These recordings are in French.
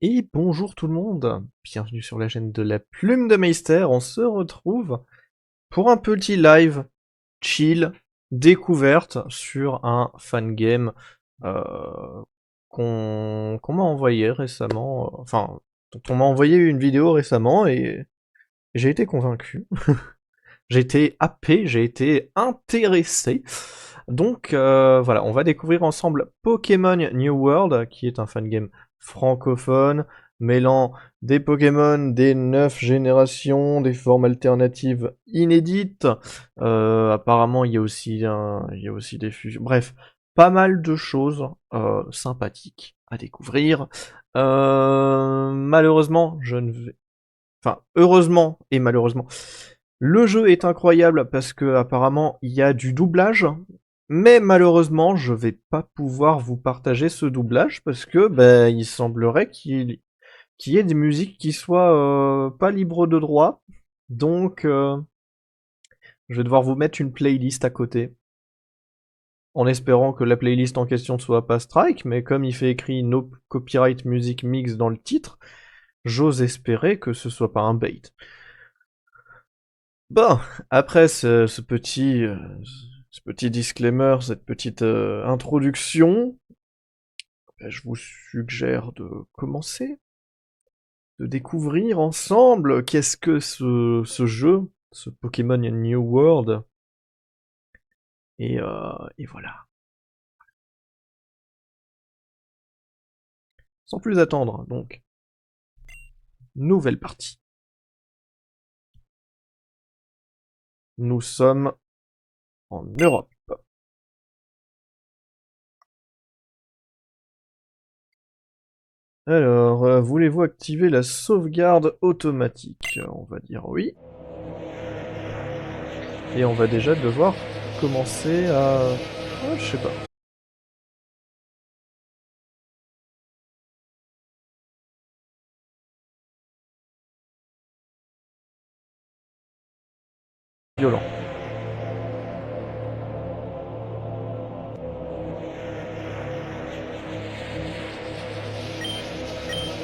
Et bonjour tout le monde, bienvenue sur la chaîne de la Plume de Meister. On se retrouve pour un petit live chill, découverte sur un fangame qu'on m'a envoyé récemment, enfin, dont on m'a envoyé une vidéo récemment et j'ai été convaincu. J'ai été happé, j'ai été intéressé. Donc voilà, on va découvrir ensemble Pokémon New World, qui est un fangame francophone, mêlant des Pokémon des 9 générations, des formes alternatives inédites. Apparemment, il y a aussi des fusions. Bref, pas mal de choses sympathiques à découvrir. Malheureusement, je ne vais... Enfin, heureusement et malheureusement, le jeu est incroyable parce que apparemment il y a du doublage, mais malheureusement je vais pas pouvoir vous partager ce doublage parce que il semblerait qu'il y ait des musiques qui soient pas libres de droit, donc je vais devoir vous mettre une playlist à côté, en espérant que la playlist en question ne soit pas strike, mais comme il fait écrit No Copyright Music Mix dans le titre, j'ose espérer que ce soit pas un bait. Bon, après ce petit disclaimer, cette petite introduction, je vous suggère de commencer, de découvrir ensemble qu'est-ce que ce jeu, ce Pokémon New World, et voilà. Sans plus attendre, donc, nouvelle partie. Nous sommes en Europe. Alors, voulez-vous activer la sauvegarde automatique? On va dire oui. Et on va déjà devoir commencer à... Ah, je sais pas. Violent.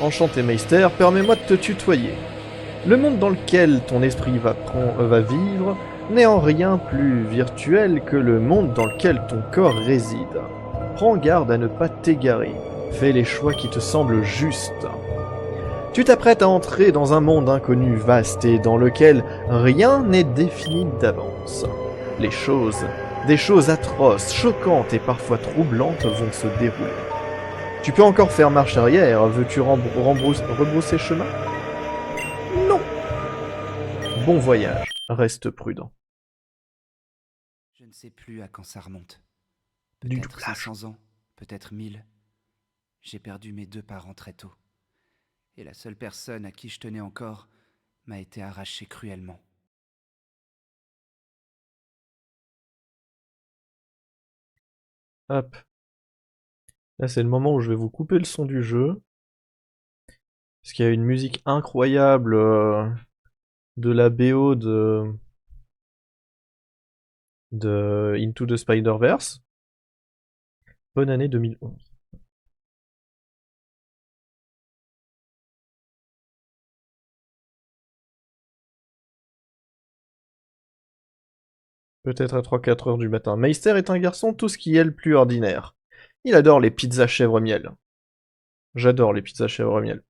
Enchanté Meister, permets-moi de te tutoyer. Le monde dans lequel ton esprit va vivre n'est en rien plus virtuel que le monde dans lequel ton corps réside. Prends garde à ne pas t'égarer. Fais les choix qui te semblent justes. Tu t'apprêtes à entrer dans un monde inconnu vaste et dans lequel rien n'est défini d'avance. Des choses atroces, choquantes et parfois troublantes vont se dérouler. Tu peux encore faire marche arrière, veux-tu rebrousser chemin? Non. Bon voyage, reste prudent. Je ne sais plus à quand ça remonte. Du Peut-être doublage. 500 ans, peut-être 1000. J'ai perdu mes deux parents très tôt. Et la seule personne à qui je tenais encore m'a été arrachée cruellement. Hop. Là, c'est le moment où je vais vous couper le son du jeu. Parce qu'il y a une musique incroyable de la BO de Into the Spider-Verse. Bonne année 2011. Peut-être à 3-4 heures du matin. Meister est un garçon tout ce qui est le plus ordinaire. Il adore les pizzas chèvre-miel. J'adore les pizzas chèvre-miel.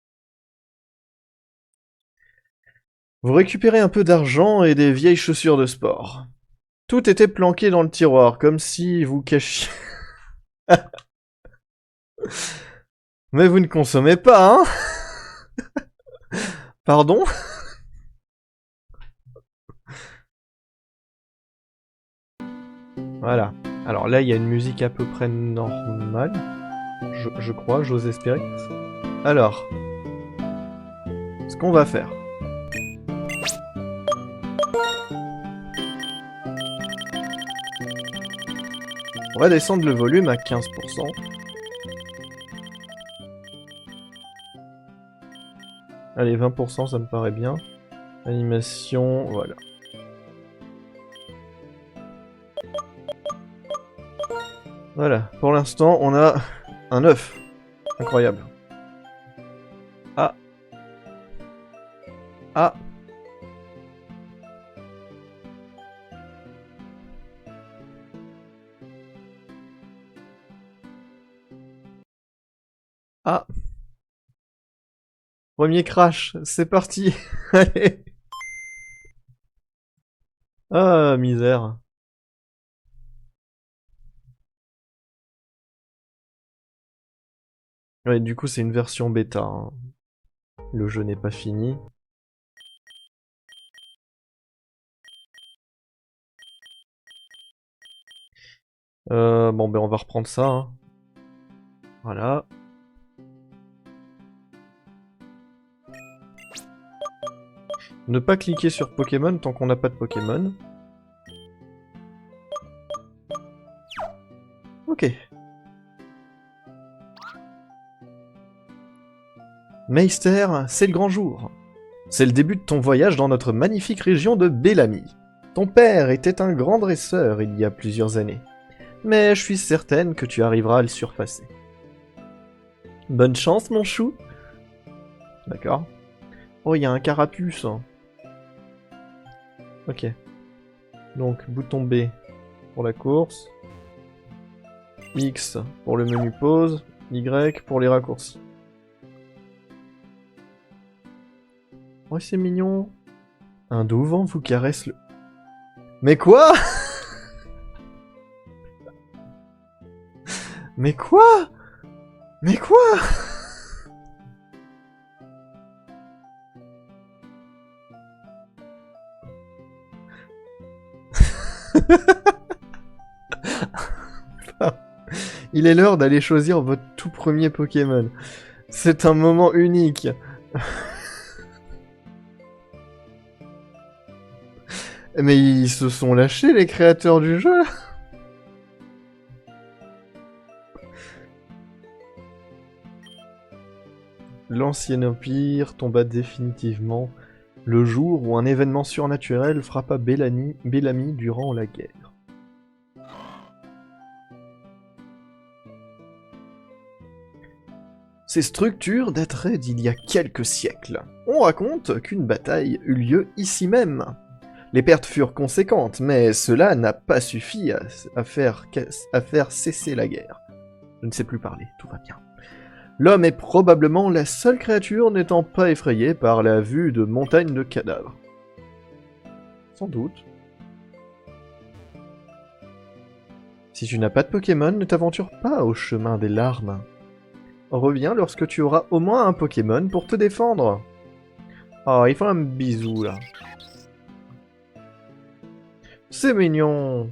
Vous récupérez un peu d'argent et des vieilles chaussures de sport. Tout était planqué dans le tiroir, comme si vous cachiez... Mais vous ne consommez pas, hein? Pardon? Voilà. Alors là, il y a une musique à peu près normale. Je crois, j'ose espérer. Alors, ce qu'on va faire. On va descendre le volume à 15%. Allez, 20%, ça me paraît bien. Animation, voilà. Voilà, pour l'instant, on a un œuf. Incroyable. Ah. Ah. Ah. Premier crash, c'est parti. Allez. Ah, misère. Ouais, du coup, c'est une version bêta, hein. Le jeu n'est pas fini. Bon, ben on va reprendre ça, hein. Voilà. Ne pas cliquer sur Pokémon tant qu'on n'a pas de Pokémon. Ok. Meister, c'est le grand jour. C'est le début de ton voyage dans notre magnifique région de Bellamy. Ton père était un grand dresseur il y a plusieurs années. Mais je suis certaine que tu arriveras à le surpasser. Bonne chance, mon chou. D'accord. Oh, il y a un carapuce. Ok. Donc, bouton B pour la course. X pour le menu pause. Y pour les raccourcis. Oh, c'est mignon. Un doux vent vous caresse le... Mais quoi? Mais quoi? Mais quoi? Il est l'heure d'aller choisir votre tout premier Pokémon. C'est un moment unique. Mais ils se sont lâchés, les créateurs du jeu, là. L'ancien empire tomba définitivement le jour où un événement surnaturel frappa Bellamy durant la guerre. Ces structures dateraient d'il y a quelques siècles. On raconte qu'une bataille eut lieu ici même. Les pertes furent conséquentes, mais cela n'a pas suffi à faire cesser la guerre. Je ne sais plus parler, tout va bien. L'homme est probablement la seule créature n'étant pas effrayée par la vue de montagnes de cadavres. Sans doute. Si tu n'as pas de Pokémon, ne t'aventure pas au chemin des larmes. Reviens lorsque tu auras au moins un Pokémon pour te défendre. Oh, il faut un bisou, là. C'est mignon.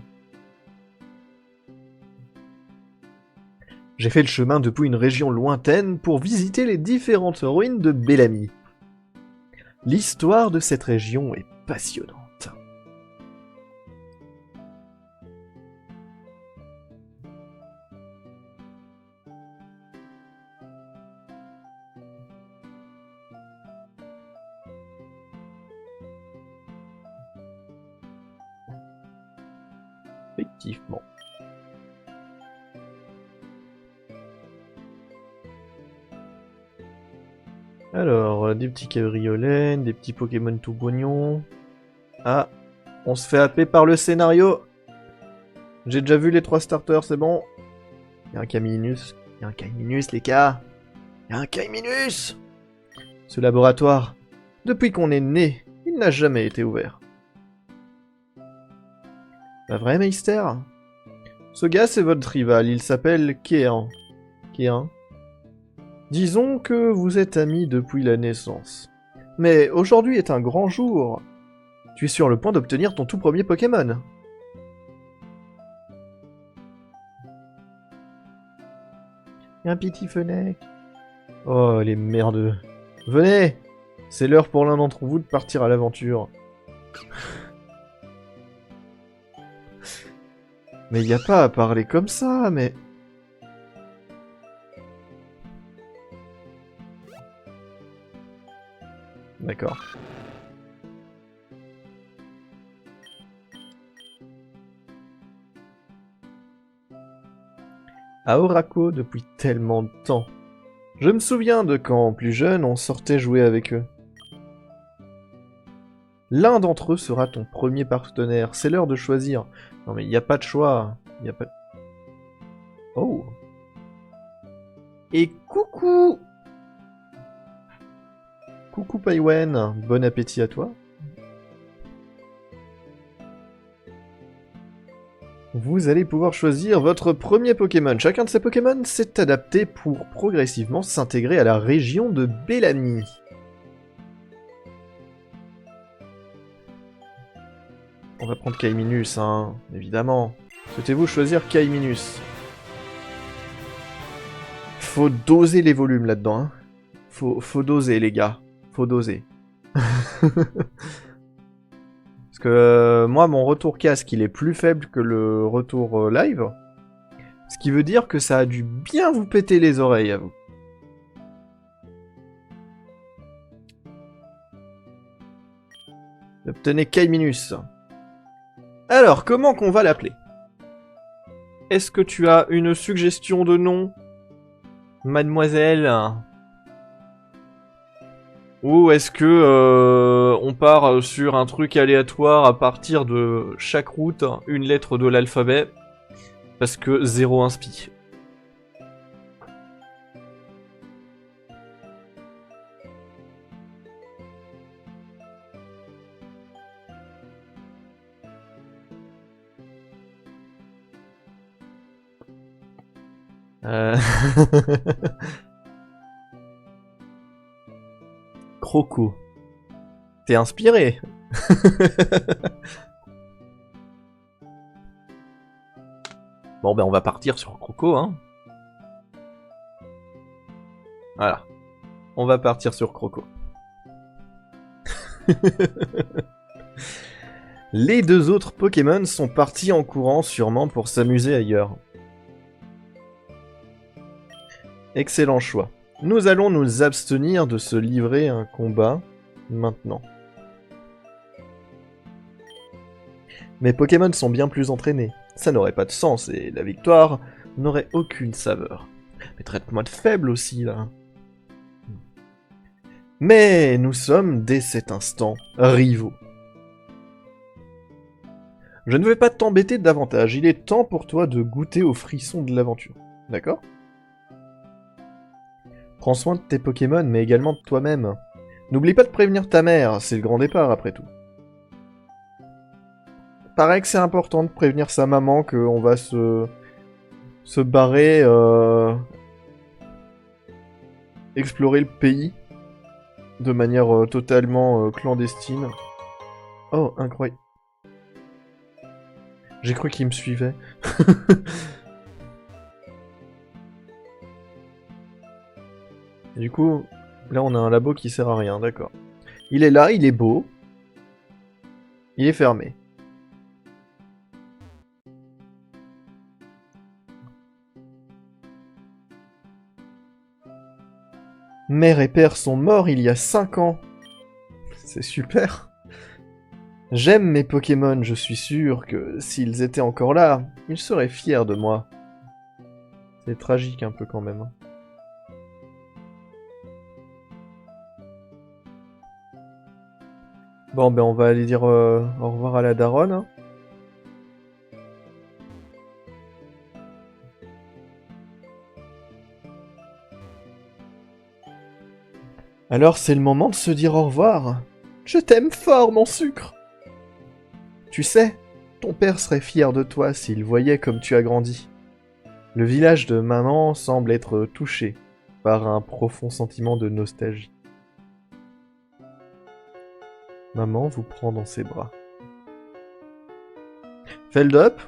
J'ai fait le chemin depuis une région lointaine pour visiter les différentes ruines de Bellamy. L'histoire de cette région est passionnante. Effectivement. Alors, des petits cabriolets, des petits Pokémon tout bognons. Ah, on se fait happer par le scénario. J'ai déjà vu les 3 starters, c'est bon. Il y a un Caminus. Il y a un Caiminus, les gars. Il y a un Caiminus. Ce laboratoire, depuis qu'on est né, il n'a jamais été ouvert. Pas vrai, Meister? Ce gars, c'est votre rival. Il s'appelle Kéan. Kéan. Disons que vous êtes amis depuis la naissance. Mais aujourd'hui est un grand jour. Tu es sur le point d'obtenir ton tout premier Pokémon. Un petit Fennec. Oh, les merdeux. Venez! C'est l'heure pour l'un d'entre vous de partir à l'aventure. Mais y a pas à parler comme ça, mais... D'accord. À Oraco depuis tellement de temps. Je me souviens de quand, plus jeune, on sortait jouer avec eux. L'un d'entre eux sera ton premier partenaire. C'est l'heure de choisir. Non mais il n'y a pas de choix. Il n'y a pas... Oh. Et coucou. Coucou Paiwen. Bon appétit à toi. Vous allez pouvoir choisir votre premier Pokémon. Chacun de ces Pokémon s'est adapté pour progressivement s'intégrer à la région de Bellamy. On va prendre Kaiminus, hein, évidemment. Souhaitez-vous choisir Kaiminus? Faut doser les volumes là-dedans, hein. Faut doser, les gars. Faut doser. Parce que moi, mon retour casque, il est plus faible que le retour live. Ce qui veut dire que ça a dû bien vous péter les oreilles, à vous. Obtenez Kaiminus. Alors, comment qu'on va l'appeler? Est-ce que tu as une suggestion de nom, mademoiselle? Ou est-ce que on part sur un truc aléatoire à partir de chaque route, une lettre de l'alphabet, parce que 0 inspi. Croco. T'es inspiré. Bon ben on va partir sur Croco, hein. Voilà. On va partir sur Croco. Les deux autres Pokémon sont partis en courant, sûrement pour s'amuser ailleurs. Excellent choix. Nous allons nous abstenir de se livrer un combat maintenant. Mes Pokémon sont bien plus entraînés. Ça n'aurait pas de sens et la victoire n'aurait aucune saveur. Mais traite-moi de faible aussi, là. Mais nous sommes, dès cet instant, rivaux. Je ne vais pas t'embêter davantage. Il est temps pour toi de goûter aux frissons de l'aventure. D'accord ? Prends soin de tes Pokémon, mais également de toi-même. N'oublie pas de prévenir ta mère, c'est le grand départ après tout. Paraît que c'est important de prévenir sa maman qu'on va se barrer, explorer le pays de manière totalement clandestine. Oh, incroyable. J'ai cru qu'il me suivait. Et du coup, là on a un labo qui sert à rien, d'accord. Il est là, il est beau. Il est fermé. Mère et père sont morts il y a 5 ans. C'est super. J'aime mes Pokémon, je suis sûr que s'ils étaient encore là, ils seraient fiers de moi. C'est tragique un peu quand même. Bon, ben on va aller dire au revoir à la daronne. Alors c'est le moment de se dire au revoir. Je t'aime fort, mon sucre. Tu sais, ton père serait fier de toi s'il voyait comme tu as grandi. Le village de maman semble être touché par un profond sentiment de nostalgie. Maman vous prend dans ses bras. Feldup,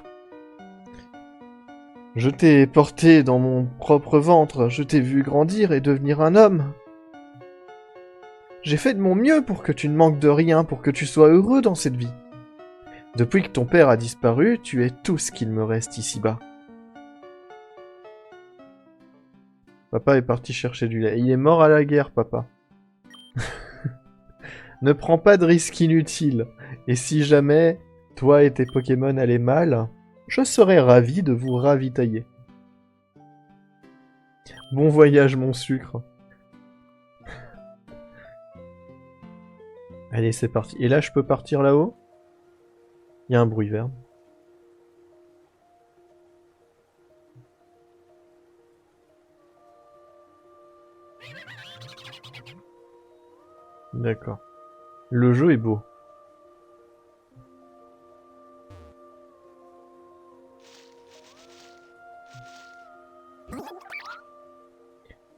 je t'ai porté dans mon propre ventre, je t'ai vu grandir et devenir un homme. J'ai fait de mon mieux pour que tu ne manques de rien, pour que tu sois heureux dans cette vie. Depuis que ton père a disparu, tu es tout ce qu'il me reste ici-bas. Papa est parti chercher du lait. Il est mort à la guerre, papa. Ne prends pas de risques inutiles. Et si jamais, toi et tes Pokémon allaient mal, je serais ravi de vous ravitailler. Bon voyage, mon sucre. Allez, c'est parti. Et là, je peux partir là-haut? Il y a un bruit vert. D'accord. Le jeu est beau.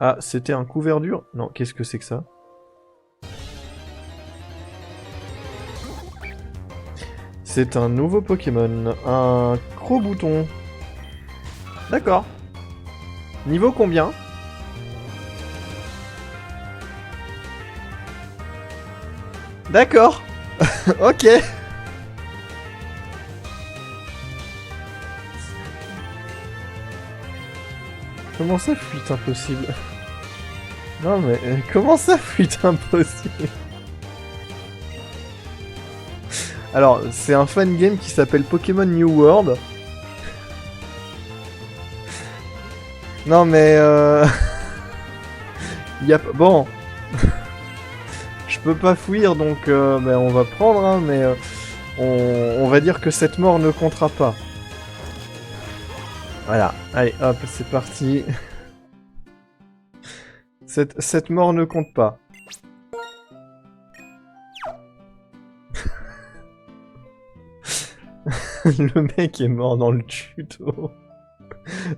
Ah, c'était un couvert dur? Non, qu'est-ce que c'est que ça? C'est un nouveau Pokémon. Un Croc-Bouton. D'accord. Niveau combien? D'accord. Ok. Comment ça, fuite impossible? Non mais, comment ça, fuite impossible? Alors, c'est un fan game qui s'appelle Pokémon New World. Non mais, y a... Bon. Je peux pas fuir, donc ben, on va prendre, hein, mais on va dire que cette mort ne comptera pas. Voilà, allez, hop, c'est parti. Cette mort ne compte pas. Le mec est mort dans le tuto.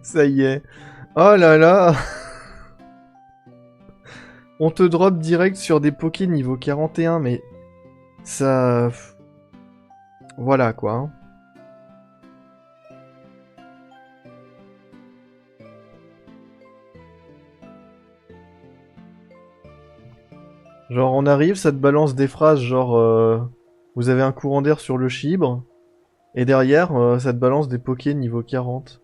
Ça y est. Oh là là. On te drop direct sur des Poké niveau 41, mais... Ça... Voilà, quoi. Hein. Genre, on arrive, ça te balance des phrases genre... vous avez un courant d'air sur le chibre. Et derrière, ça te balance des Poké niveau 40.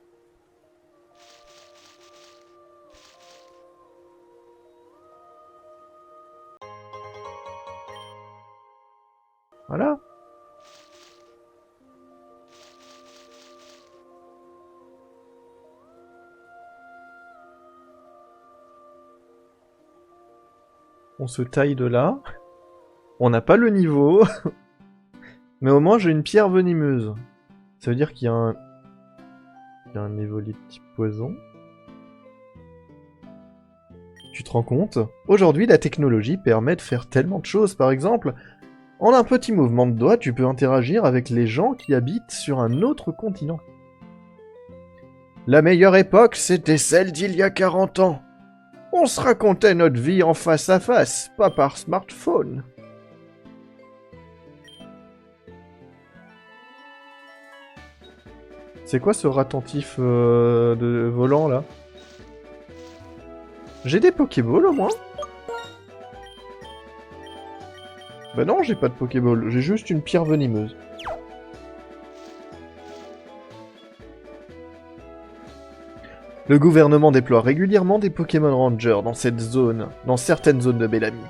Voilà. On se taille de là. On n'a pas le niveau. Mais au moins, j'ai une pierre venimeuse. Ça veut dire qu'il y a un... Il y a un évoli de type poison. Tu te rends compte? Aujourd'hui, la technologie permet de faire tellement de choses. Par exemple, en un petit mouvement de doigt, tu peux interagir avec les gens qui habitent sur un autre continent. La meilleure époque, c'était celle d'il y a 40 ans. On se racontait notre vie en face à face, pas par smartphone. C'est quoi ce ratentif de volant là? J'ai des Pokéballs au moins? Bah non, j'ai pas de Pokéball, j'ai juste une pierre venimeuse. Le gouvernement déploie régulièrement des Pokémon Rangers dans cette zone, dans certaines zones de Bellamy.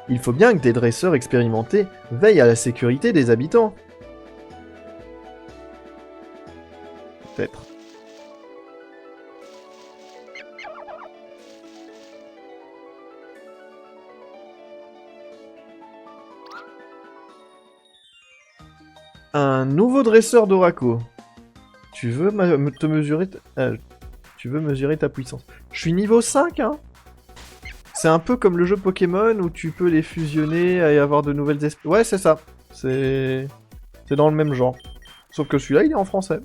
Il faut bien que des dresseurs expérimentés veillent à la sécurité des habitants. Peut-être. Un nouveau dresseur d'Oraco. Tu veux te mesurer... tu veux mesurer ta puissance. Je suis niveau 5, hein. C'est un peu comme le jeu Pokémon où tu peux les fusionner et avoir de nouvelles espèces. Ouais, c'est ça. C'est dans le même genre. Sauf que celui-là, il est en français.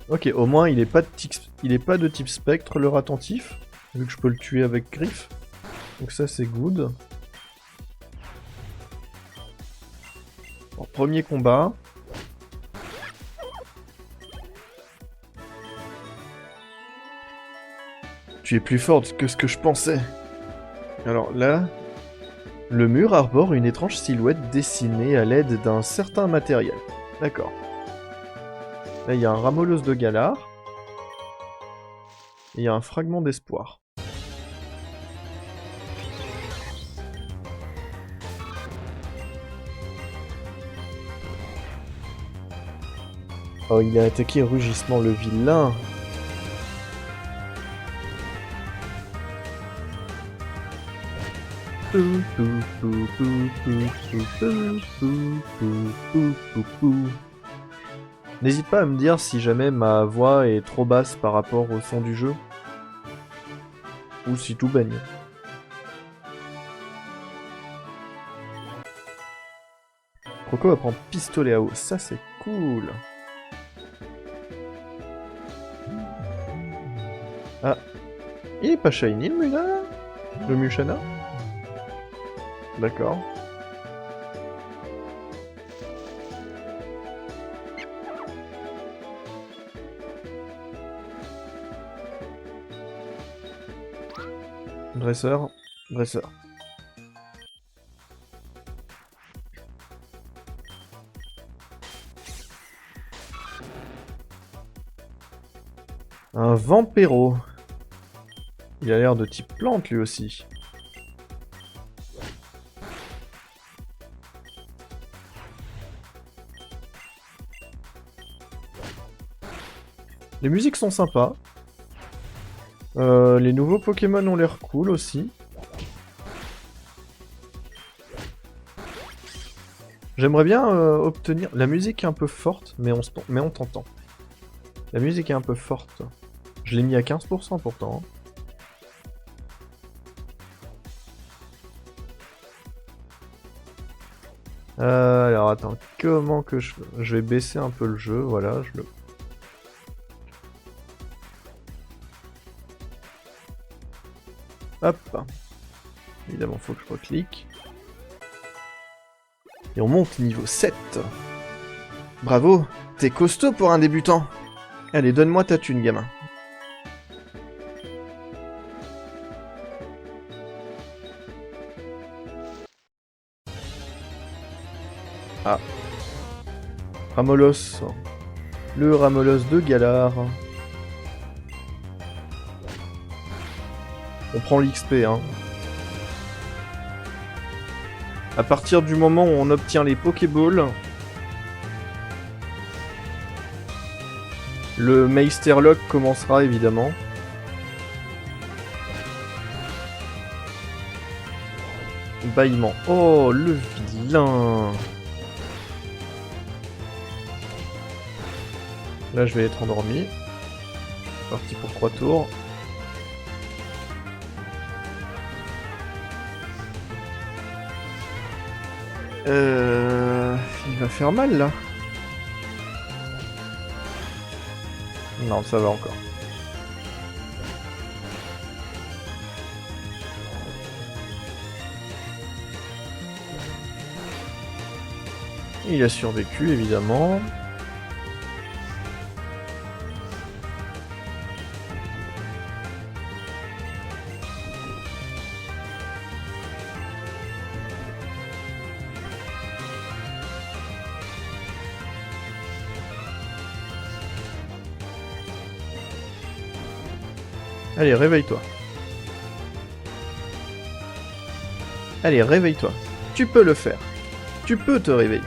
Ok, au moins, il est pas de type spectre, le ratentif. Vu que je peux le tuer avec griffe. Donc ça, c'est good. Bon, premier combat. Tu es plus forte que ce que je pensais. Alors là, le mur arbore une étrange silhouette dessinée à l'aide d'un certain matériel. D'accord. Là, il y a un ramollos de Galar. Et il y a un fragment d'espoir. Oh, il a attaqué rugissement le vilain. N'hésite pas à me dire si jamais ma voix est trop basse par rapport au son du jeu. Ou si tout baigne. Croco va prendre pistolet à eau, ça c'est cool. Ah, il est pas shiny le Muna là? Le Mushana? D'accord. Dresseur, dresseur. Un Vampiro. Il a l'air de type plante lui aussi. Les musiques sont sympas. Les nouveaux Pokémon ont l'air cool aussi. J'aimerais bien obtenir... La musique est un peu forte, mais on t'entend. La musique est un peu forte. Je l'ai mis à 15% pourtant. Alors attends, comment que je vais baisser un peu le jeu, voilà, je le... Hop. Évidemment, faut que je reclique. Et on monte niveau 7. Bravo, t'es costaud pour un débutant. Allez, donne-moi ta thune, gamin. Ah. Ramolos. Le Ramolos de Galar. On prend l'XP, hein. À partir du moment où on obtient les Pokéballs, le Meisterlock commencera évidemment. Bâillement. Oh, le vilain. Là, je vais être endormi. Parti pour 3 tours. Il va faire mal là. Non, ça va encore. Il a survécu évidemment. Allez, réveille-toi. Allez, réveille-toi. Tu peux le faire. Tu peux te réveiller.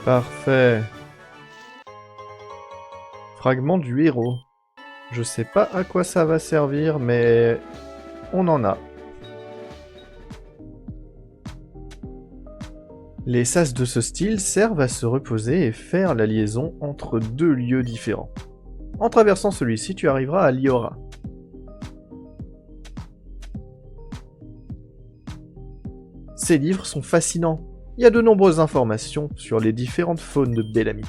Parfait. Fragment du héros. Je sais pas à quoi ça va servir, mais on en a. Les sas de ce style servent à se reposer et faire la liaison entre deux lieux différents. En traversant celui-ci, tu arriveras à Liora. Ces livres sont fascinants. Il y a de nombreuses informations sur les différentes faunes de Bellamy.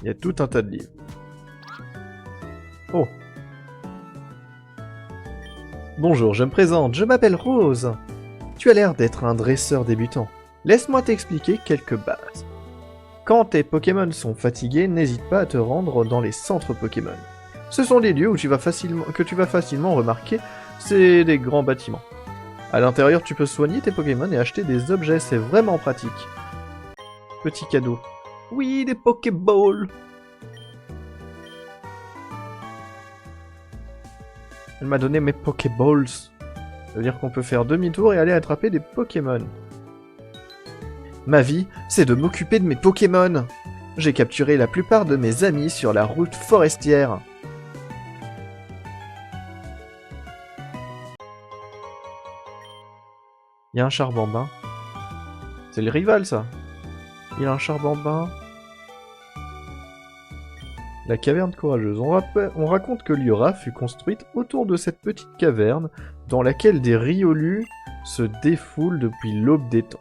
Il y a tout un tas de livres. Oh. Bonjour, je me présente, je m'appelle Rose. Tu as l'air d'être un dresseur débutant. Laisse-moi t'expliquer quelques bases. Quand tes Pokémon sont fatigués, n'hésite pas à te rendre dans les centres Pokémon. Ce sont des lieux où tu vas facilement remarquer, c'est des grands bâtiments. À l'intérieur, tu peux soigner tes Pokémon et acheter des objets, c'est vraiment pratique. Petit cadeau. Oui, des Pokéballs. Elle m'a donné mes Pokéballs. Ça veut dire qu'on peut faire demi-tour et aller attraper des Pokémon. Ma vie, c'est de m'occuper de mes Pokémon. J'ai capturé la plupart de mes amis sur la route forestière. Il y a un Charbambin. C'est le rival, ça. Il y a un Charbambin. La caverne courageuse. On raconte que Liora fut construite autour de cette petite caverne dans laquelle des Riolus se défoulent depuis l'aube des temps.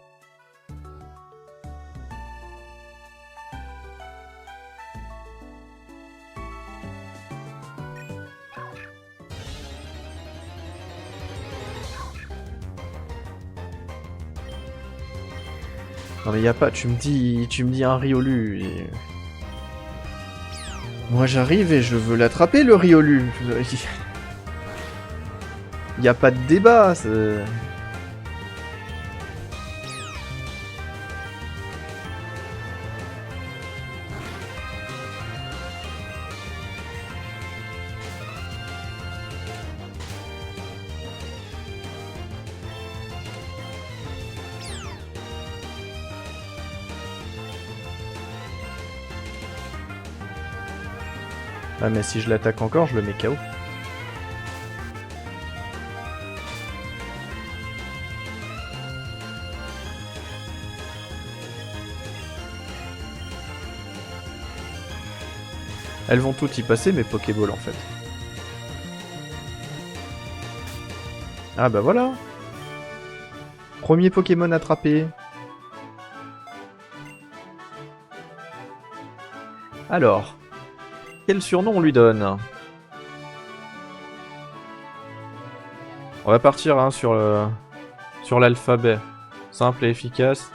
Non mais y a pas, tu me dis un Riolu et... Moi j'arrive et je veux l'attraper le Riolu. Y a pas de débat, c'est... Ah mais si je l'attaque encore, je le mets KO. Elles vont toutes y passer mes Pokéballs en fait. Ah bah voilà. Premier Pokémon attrapé. Alors, quel surnom on lui donne? On va partir hein, sur l'alphabet. Simple et efficace.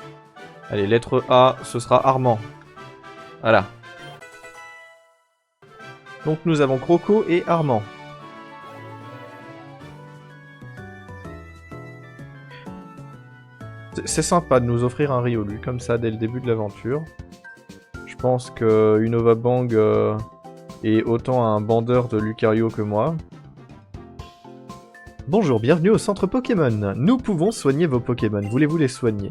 Allez, lettre A, ce sera Armand. Voilà. Donc nous avons Croco et Armand. C'est sympa de nous offrir un Riolu comme ça dès le début de l'aventure. Je pense que Unova Bang est autant un bandeur de Lucario que moi. Bonjour, bienvenue au centre Pokémon. Nous pouvons soigner vos Pokémon. Voulez-vous les soigner?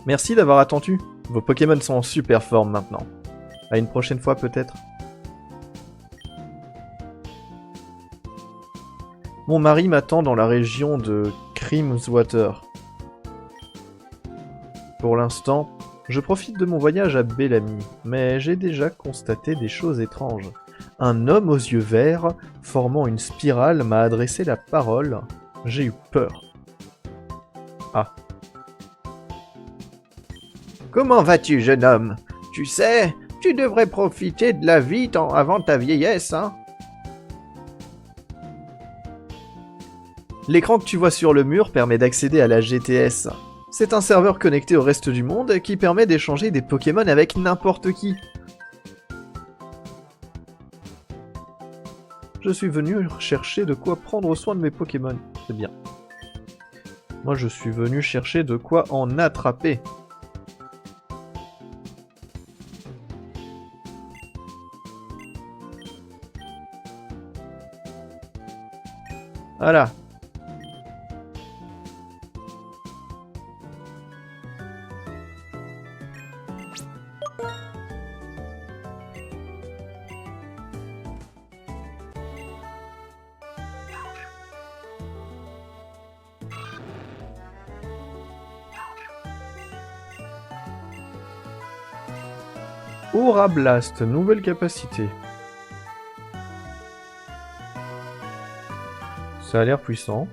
Merci d'avoir attendu. Vos Pokémon sont en super forme maintenant. À une prochaine fois peut-être. Mon mari m'attend dans la région de Crimswater. Pour l'instant, je profite de mon voyage à Bellamy, mais j'ai déjà constaté des choses étranges. Un homme aux yeux verts, formant une spirale, m'a adressé la parole. J'ai eu peur. Ah. Comment vas-tu, jeune homme? Tu sais, tu devrais profiter de la vie avant ta vieillesse, hein? L'écran que tu vois sur le mur permet d'accéder à la GTS. C'est un serveur connecté au reste du monde qui permet d'échanger des Pokémon avec n'importe qui. Je suis venu chercher de quoi prendre soin de mes Pokémon. C'est bien. Moi, je suis venu chercher de quoi en attraper. Voilà. Aura Blast, nouvelle capacité. Ça a l'air puissant.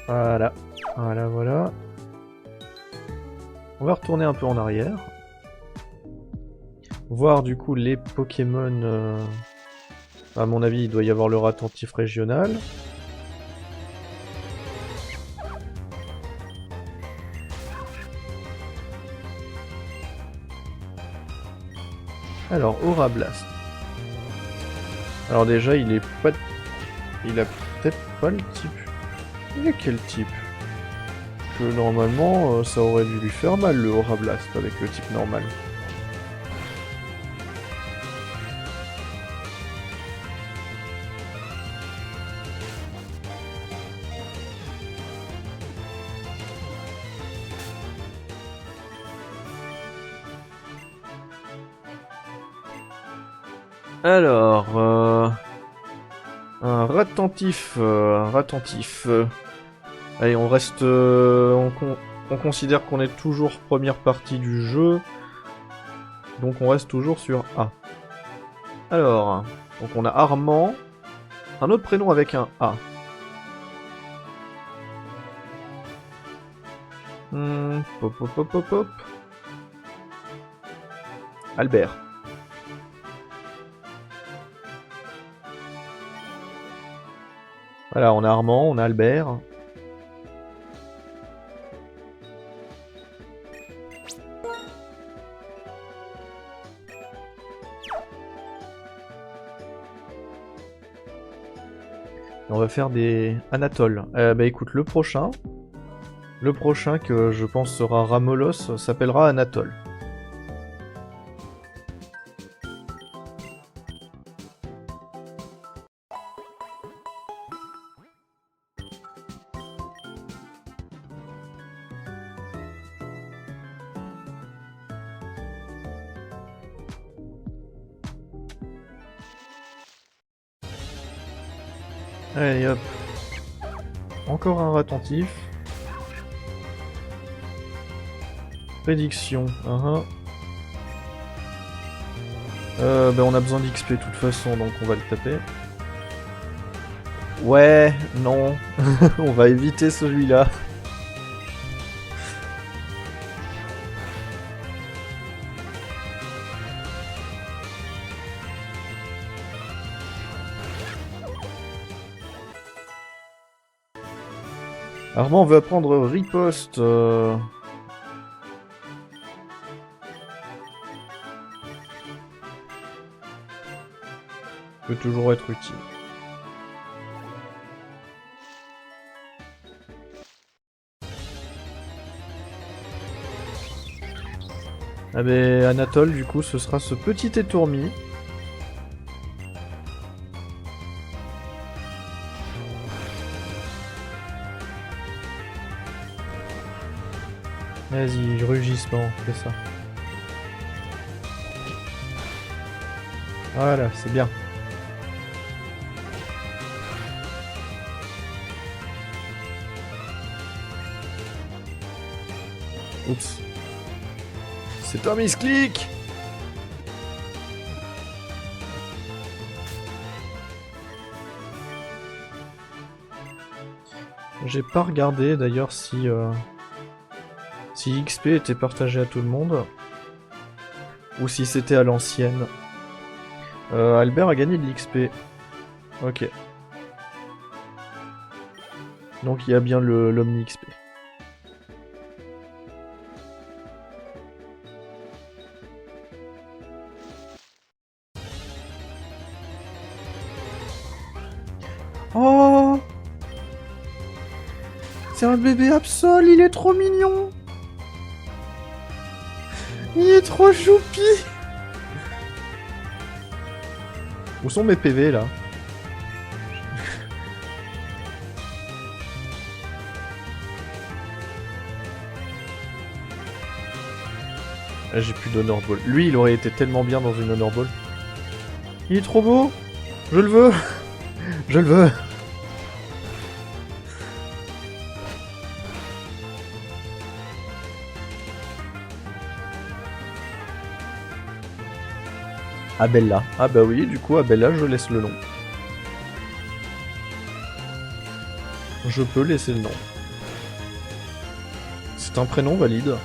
Voilà, voilà, voilà. On va retourner un peu en arrière. Voir du coup les Pokémon. À mon avis, il doit y avoir leur attentif régional. Alors, Aura Blast. Alors déjà, il est pas... Il a peut-être pas le type. Il a quel type? que normalement, ça aurait dû lui faire mal le Aura Blast avec le type normal. Alors, un ratentif, Allez, on reste, on considère qu'on est toujours première partie du jeu, donc on reste toujours sur A. Alors, donc on a Armand, un autre prénom avec un A. Pop, pop, pop, pop, pop. Albert. Voilà, on a Armand, on a Albert. On va faire des Anatole. Bah écoute, le prochain que je pense sera Ramolos s'appellera Anatole. Allez hop. Encore un ratentif. Prédiction. Bah on a besoin d'XP de toute façon, donc on va le taper. Ouais, non. On va éviter celui-là. Armand veut apprendre riposte. Peut toujours être utile. Ah ben Anatole, du coup, ce sera ce petit étourmi. Vas-y, rugissement, fais ça. Voilà, c'est bien. Oups. C'est un misclic. J'ai pas regardé d'ailleurs si XP était partagé à tout le monde ou si c'était à l'ancienne. Albert a gagné de l'XP. Ok. Donc il y a bien l'Omni XP. Oh! C'est un bébé Absol, il est trop mignon! Il est trop choupi! Où sont mes PV là? Ah, j'ai plus d'Honor Ball. Lui, il aurait été tellement bien dans une Honor Ball. Il est trop beau! Je le veux! Je le veux! Abella. Ah bah oui, du coup, Abella, je laisse le nom. Je peux laisser le nom. C'est un prénom valide.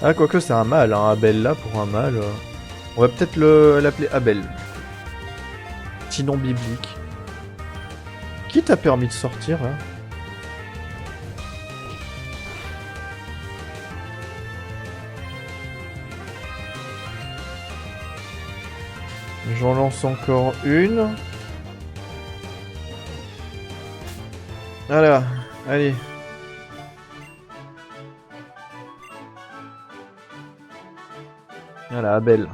Ah, quoique c'est un mâle, hein, Abella pour un mâle. On va peut-être l'appeler Abel. Petit nom biblique. Qui t'a permis de sortir, hein? J'en lance encore une. Voilà, allez. Voilà, Abel.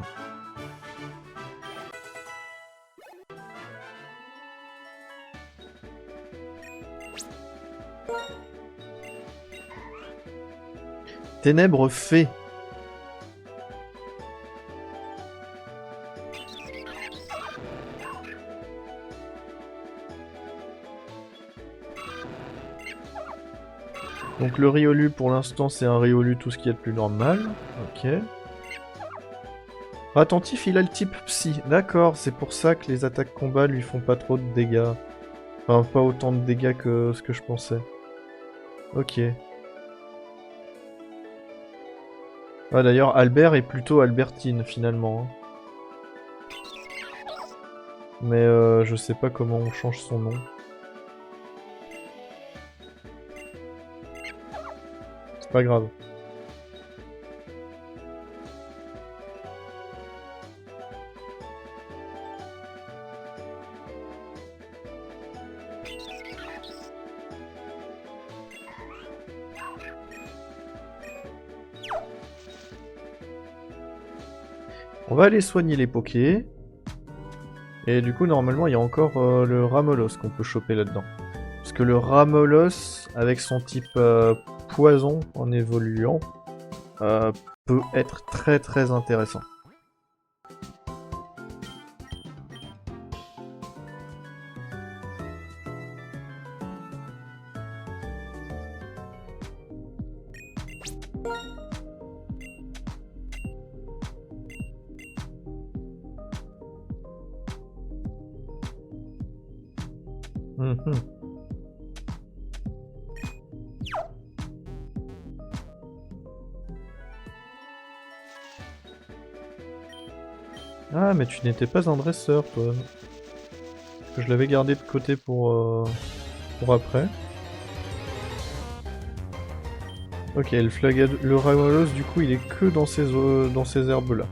Ténèbres fées. Donc le Riolu pour l'instant c'est un Riolu tout ce qui est de plus normal. Ok. Attentif, il a le type psy. D'accord, c'est pour ça que les attaques combat lui font pas trop de dégâts. Enfin, pas autant de dégâts que ce que je pensais. Ok. Ah d'ailleurs, Albert est plutôt Albertine finalement. Hein. Mais je sais pas comment on change son nom. C'est pas grave. On va aller soigner les pokés. Et du coup, normalement, il y a encore le Ramolos qu'on peut choper là-dedans. Parce que le Ramolos, avec son type poison en évoluant, peut être très très intéressant. Mhm. Ah, mais tu n'étais pas un dresseur, toi. Parce que je l'avais gardé de côté pour après. Ok, le Ramolos, du coup, il est que dans ces herbes-là.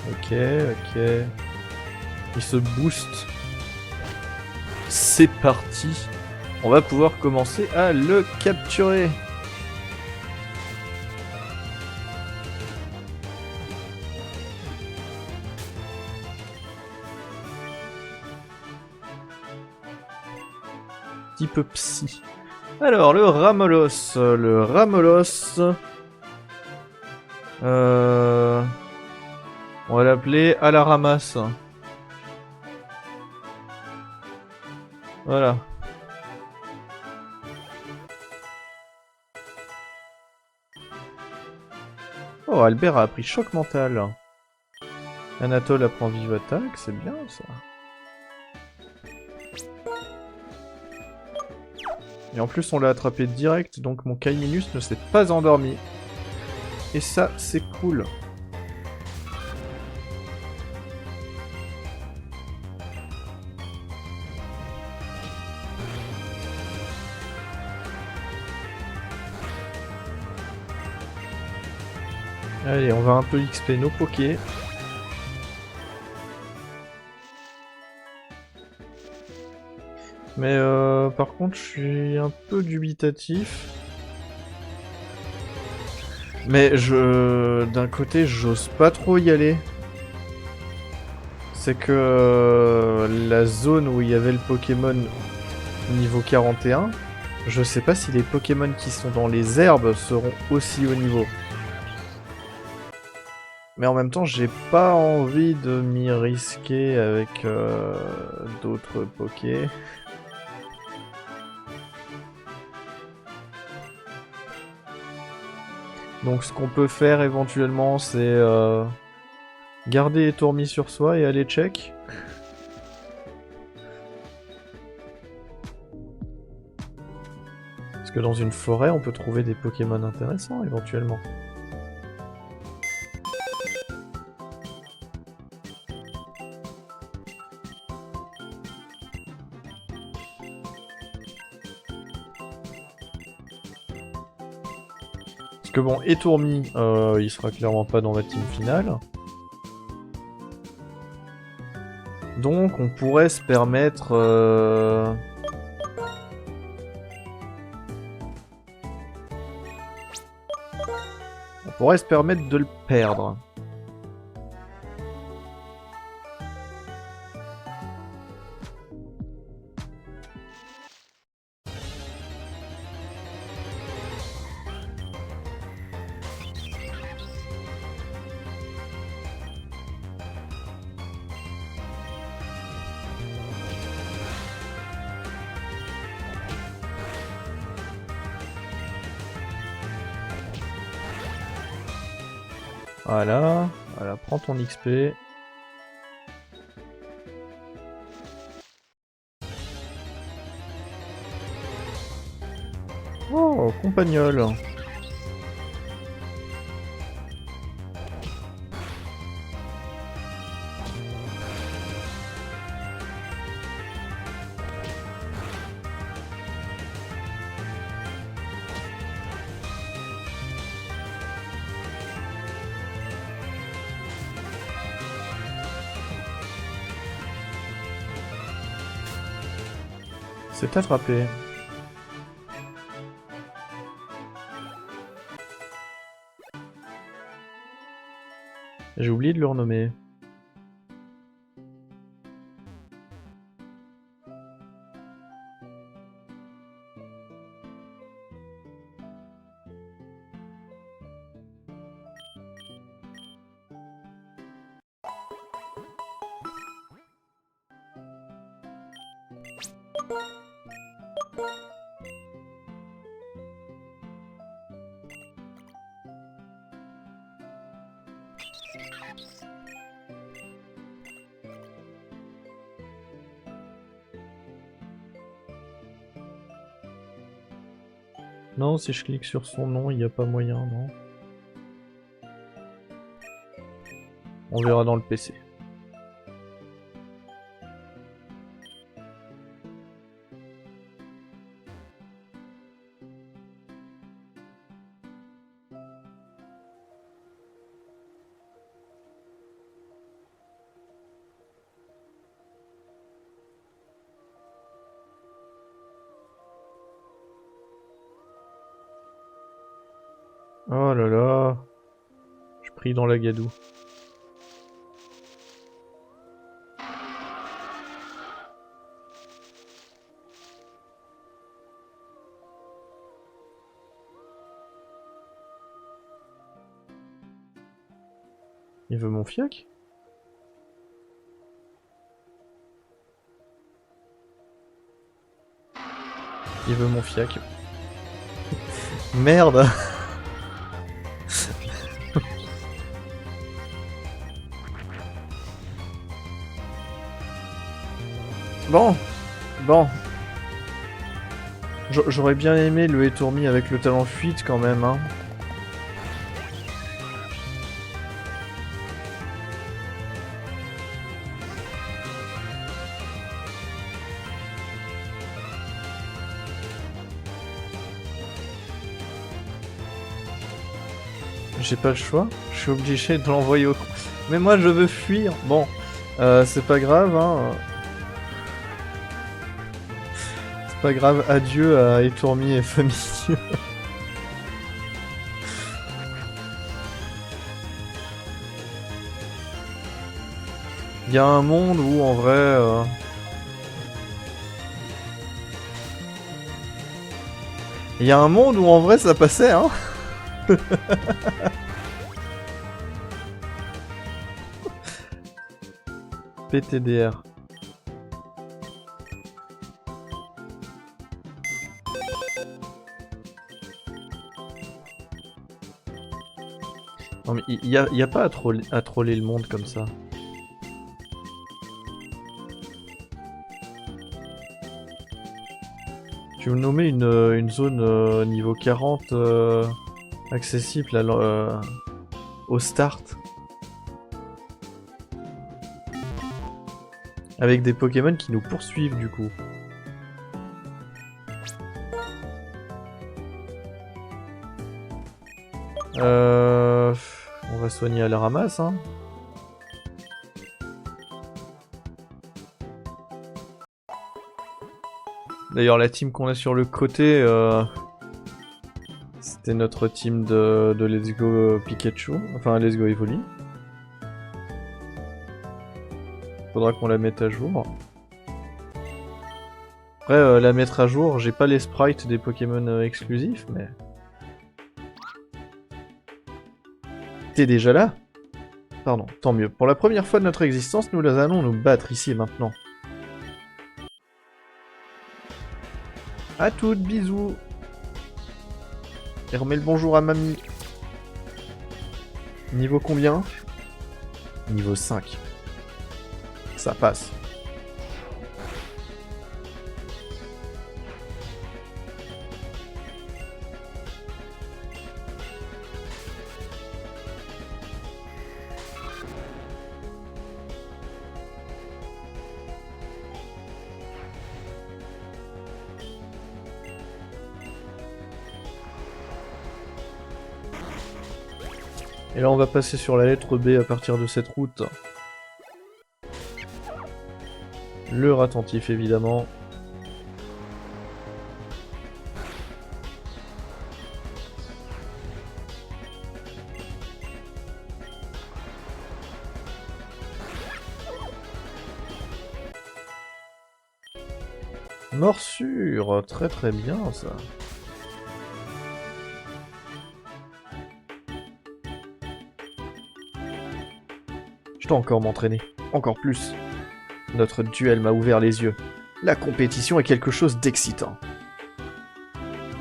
Ok, ok. Il se booste. C'est parti. On va pouvoir commencer à le capturer. Type psy. Alors, le Ramolos. Le Ramolos. On va l'appeler à la ramasse. Voilà. Oh, Albert a appris choc mental. Anatole apprend vive attaque, c'est bien ça. Et en plus on l'a attrapé direct, donc mon Kaiminus ne s'est pas endormi. Et ça, c'est cool. Allez, on va un peu XP nos pokés. Mais par contre, je suis un peu dubitatif. Mais d'un côté, j'ose pas trop y aller. C'est que la zone où il y avait le Pokémon niveau 41, je sais pas si les Pokémon qui sont dans les herbes seront aussi haut niveau. Mais en même temps, j'ai pas envie de m'y risquer avec d'autres Pokés. Donc ce qu'on peut faire éventuellement, c'est garder les tourmis sur soi et aller check. Parce que dans une forêt, on peut trouver des Pokémon intéressants éventuellement. que bon, Etourmi, il sera clairement pas dans ma team finale. Donc on pourrait se permettre... On pourrait se permettre de le perdre. Voilà, voilà, prends ton XP. Oh, compagnol. C'est attrapé. J'ai oublié de le renommer. Non, si je clique sur son nom, il n'y a pas moyen, non. On verra dans le PC. Oh là là. Je prie dans la gadoue. Il veut mon fiac? Il veut mon fiac. Merde. Bon. J'aurais bien aimé le Etourmi avec le talent fuite quand même, hein. J'ai pas le choix, je suis obligé de l'envoyer au... Mais moi je veux fuir. Bon, c'est pas grave, hein. C'est pas grave, adieu à Etourmi et famille. Il y a un monde où en vrai... Il y a un monde où en vrai ça passait, hein. PTDR. Non mais il y a pas à troller le monde comme ça. Tu veux nommer une zone niveau 40 accessible à au start. Avec des Pokémon qui nous poursuivent du coup. On va soigner à la ramasse, hein. D'ailleurs, la team qu'on a sur le côté, c'était notre team de Let's Go Pikachu, enfin Let's Go Evoli. Faudra qu'on la mette à jour. Après, la mettre à jour, j'ai pas les sprites des Pokémon exclusifs, mais... T'es déjà là? Pardon, tant mieux. Pour la première fois de notre existence, nous allons nous battre ici et maintenant. À toutes, bisous. Et remets le bonjour à mamie. Niveau combien? Niveau 5. Ça passe. Et là on va passer sur la lettre B à partir de cette route. Le attentif évidemment. Morsure, très très bien ça. Je dois encore m'entraîner, encore plus. Notre duel m'a ouvert les yeux. La compétition est quelque chose d'excitant.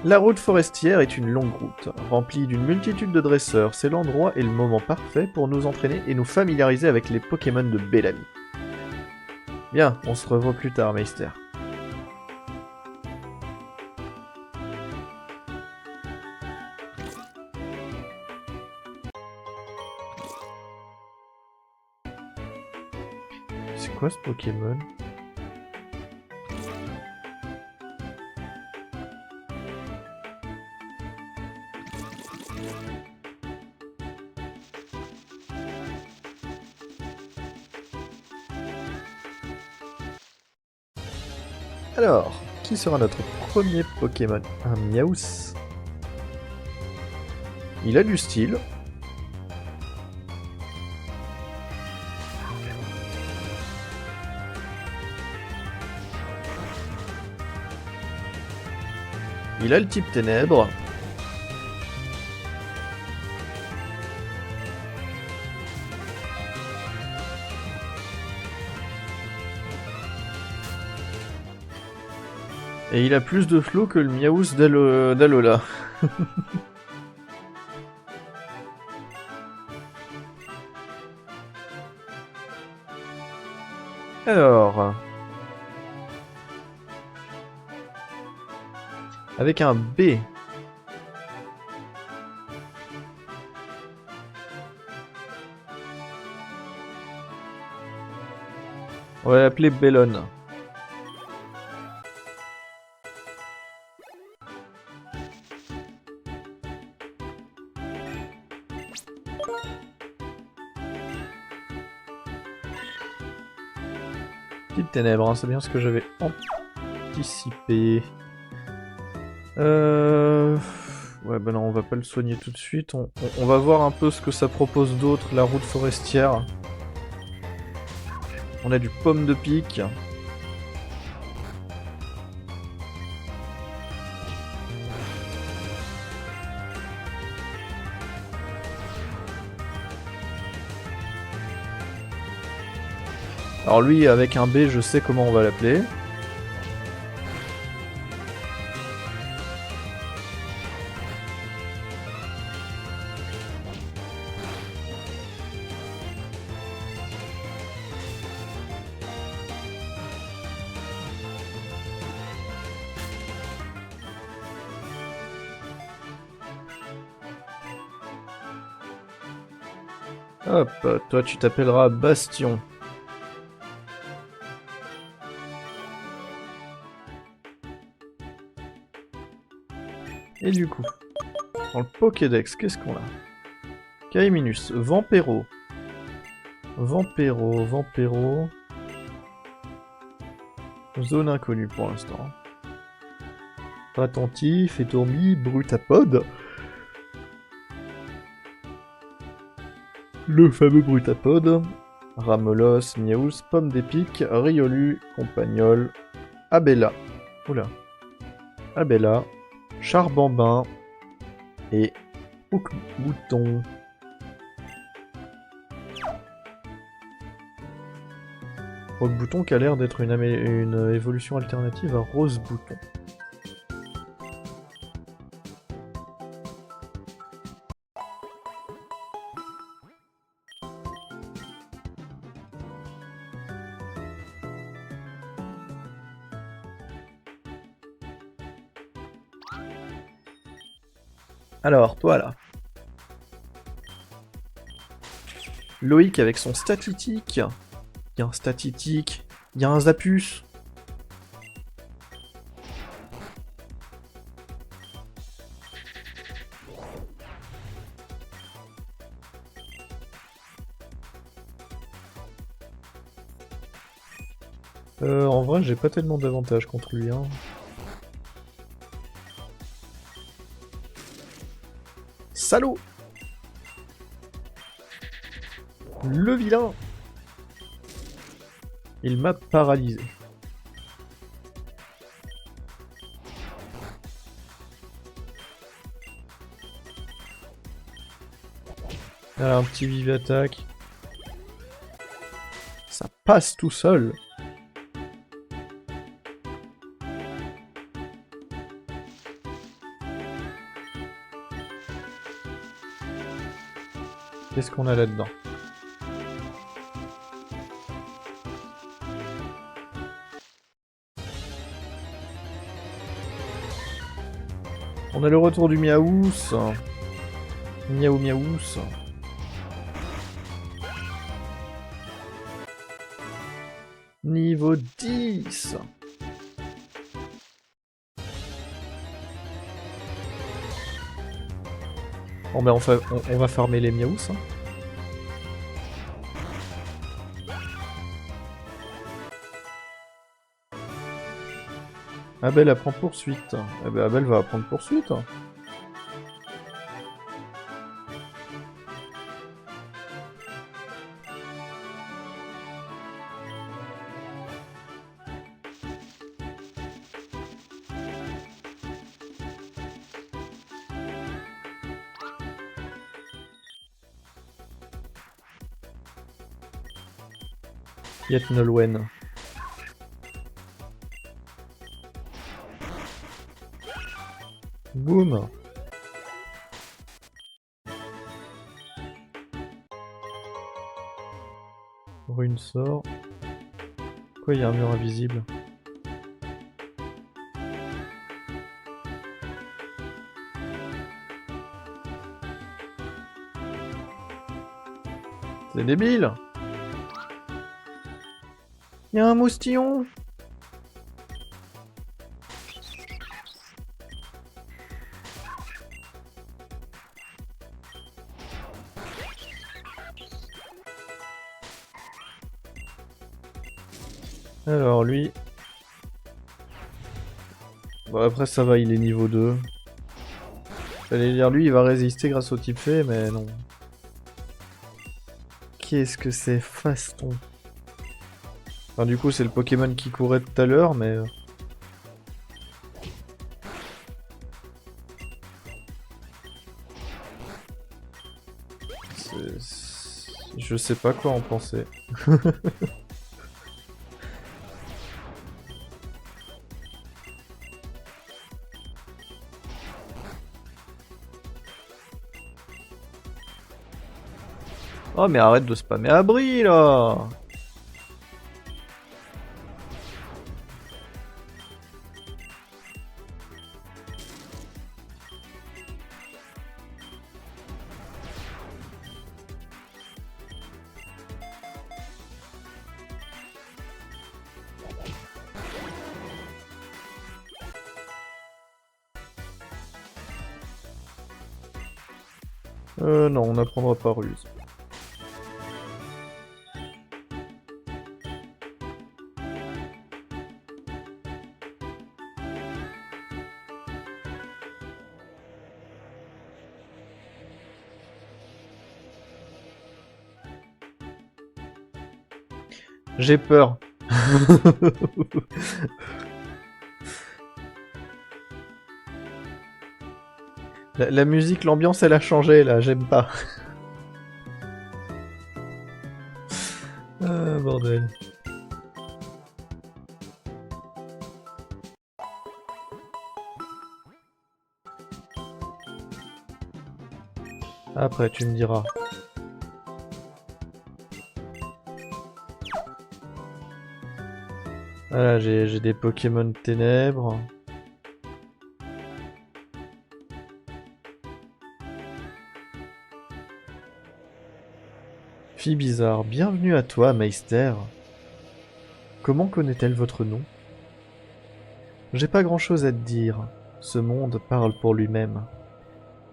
La route forestière est une longue route, remplie d'une multitude de dresseurs. C'est l'endroit et le moment parfait pour nous entraîner et nous familiariser avec les Pokémon de Bellamy. Bien, on se revoit plus tard, Meister. C'est quoi ce Pokémon? Alors, qui sera notre premier Pokémon? Un Miaous. Il a du style. Il a le type ténèbres. Et il a plus de flow que le Miaous d'Alola. Alors... Avec un B. On va l'appeler Bellone. Type ténèbres, hein, c'est bien ce que j'avais anticipé. Ouais, bah non, on va pas le soigner tout de suite. On va voir un peu ce que ça propose d'autre, la route forestière. On a du pomme de pique. Alors lui, avec un B, je sais comment on va l'appeler. Hop, toi tu t'appelleras Bastion. Et du coup, Dans le Pokédex, qu'est-ce qu'on a? Kaiminus, Vampero. Vampero. Zone inconnue pour l'instant. Attentif, Étourmi, Brutapod. Le fameux Brutapod. Ramelos, Miaus, Pomme d'épic, Riolu, Compagnol, Abella. Oula. Abella, Charbambin et Bouton. Roque-Bouton qui a l'air d'être une évolution alternative à Rose-Bouton. Alors, toi là. Loïc avec son statitique. Il y a un statitique. Il y a un Zapus. En vrai, j'ai pas tellement d'avantages contre lui, hein. Salaud! Le vilain! Il m'a paralysé. Ah, un petit vive attaque. Ça passe tout seul. Qu'est-ce qu'on a là-dedans? On a le retour du Miaous. Miaou Miaous. Niveau 10. Bon ben on va farmer les Miaous. Hein. Abel apprend poursuite. Eh ben Abel va apprendre poursuite. Yet Nolwenn. Boum. Rune sort. Pourquoi il y a un mur invisible? C'est débile. Il y a un moustillon. Alors lui... Bon après ça va, il est niveau 2. J'allais dire lui il va résister grâce au type fée, mais non. Qu'est-ce que c'est Faston? Enfin du coup c'est le Pokémon qui courait tout à l'heure, mais... Je sais pas quoi en penser. Oh mais arrête de spammer abri là. Non, on n'apprendra pas ruse. J'ai peur. La musique, l'ambiance, elle a changé là, j'aime pas. Ah, bordel. Après, tu me diras. Voilà, j'ai des Pokémon de ténèbres. Fille bizarre, bienvenue à toi, Meister. Comment connaît-elle votre nom? J'ai pas grand-chose à te dire. Ce monde parle pour lui-même.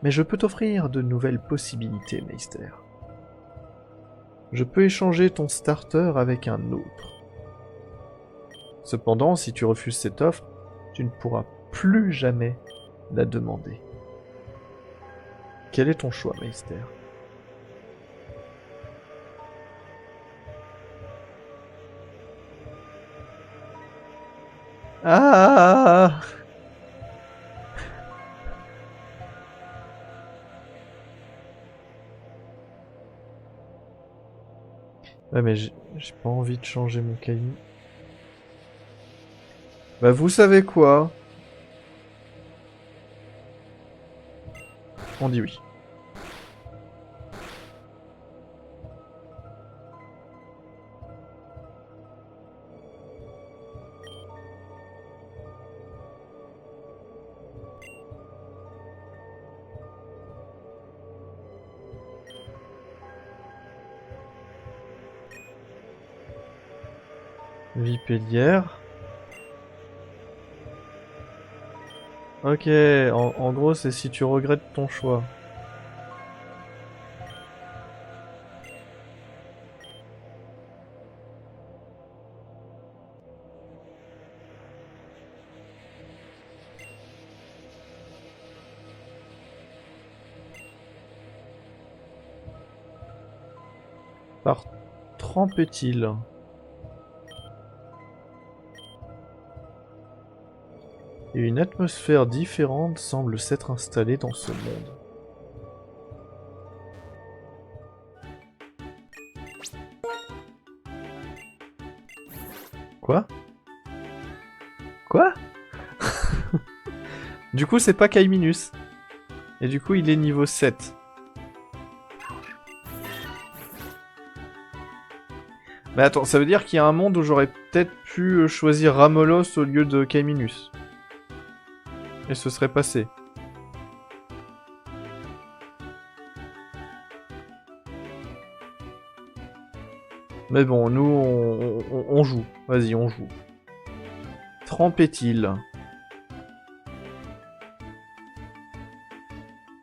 Mais je peux t'offrir de nouvelles possibilités, Meister. Je peux échanger ton starter avec un autre. Cependant, si tu refuses cette offre, tu ne pourras plus jamais la demander. Quel est ton choix, Meister? Ah! Ouais, mais j'ai pas envie de changer mon Kaimi. Bah, vous savez quoi? On dit oui. Vipédière. Ok, en gros, c'est si tu regrettes ton choix. Par trempait-il? Et une atmosphère différente semble s'être installée dans ce monde. Quoi? Quoi? Du coup, c'est pas Kaiminus. Et du coup, il est niveau 7. Mais attends, ça veut dire qu'il y a un monde où j'aurais peut-être pu choisir Ramolos au lieu de Kaiminus. Et ce serait passé. Mais bon, nous, on joue. Vas-y, on joue. Trempait-il?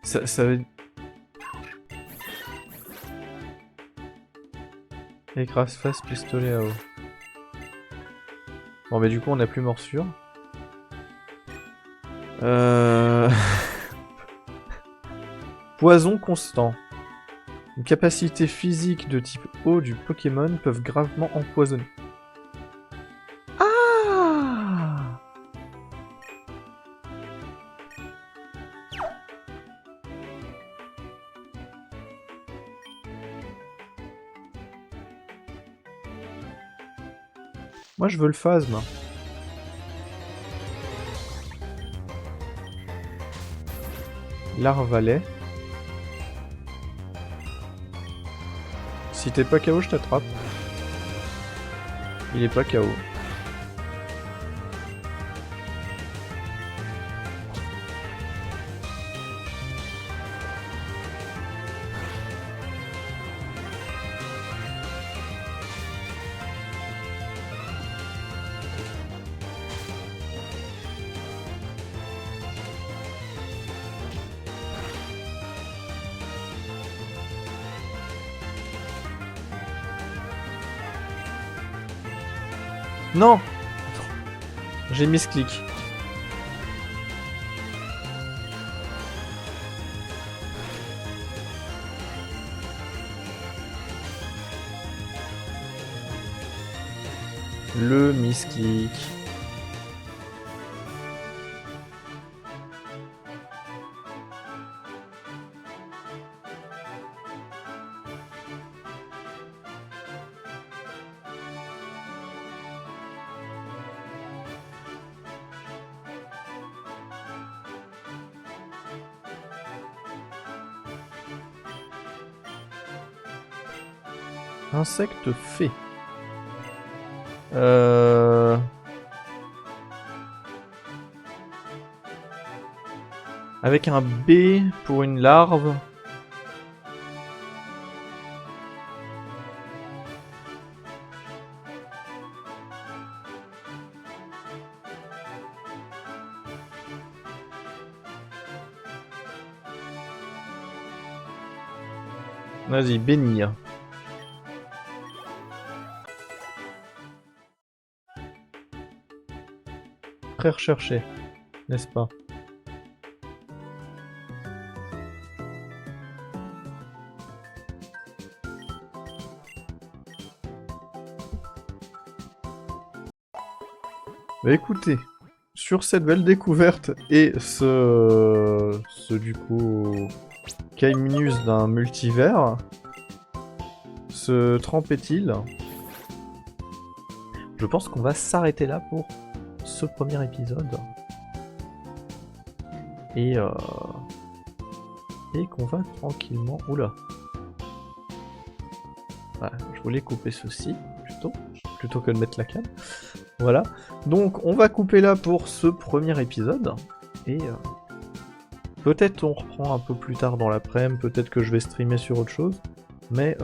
Ça veut... Écrase-face, pistolet à eau. Bon, mais du coup, on n'a plus morsure. Poison constant. Une capacité physique de type eau du Pokémon peuvent gravement empoisonner. Ah! Moi, je veux le phasme. Larvalet. Si t'es pas KO, je t'attrape. Il est pas KO. Non. Attends. J'ai mis ce clic. Le misclick. Insecte fée. Avec un B pour une larve. Vas-y, bénir. Très recherché, n'est-ce pas? Bah écoutez, sur cette belle découverte et ce du coup Caiminus d'un multivers, se trempait-il? Je pense qu'on va s'arrêter là pour ce premier épisode. Et qu'on va tranquillement... Oula. Ouais, je voulais couper ceci, plutôt que de mettre la canne. Voilà. Donc, on va couper là pour ce premier épisode. Et peut-être on reprend un peu plus tard dans l'après-midi, peut-être que je vais streamer sur autre chose. Mais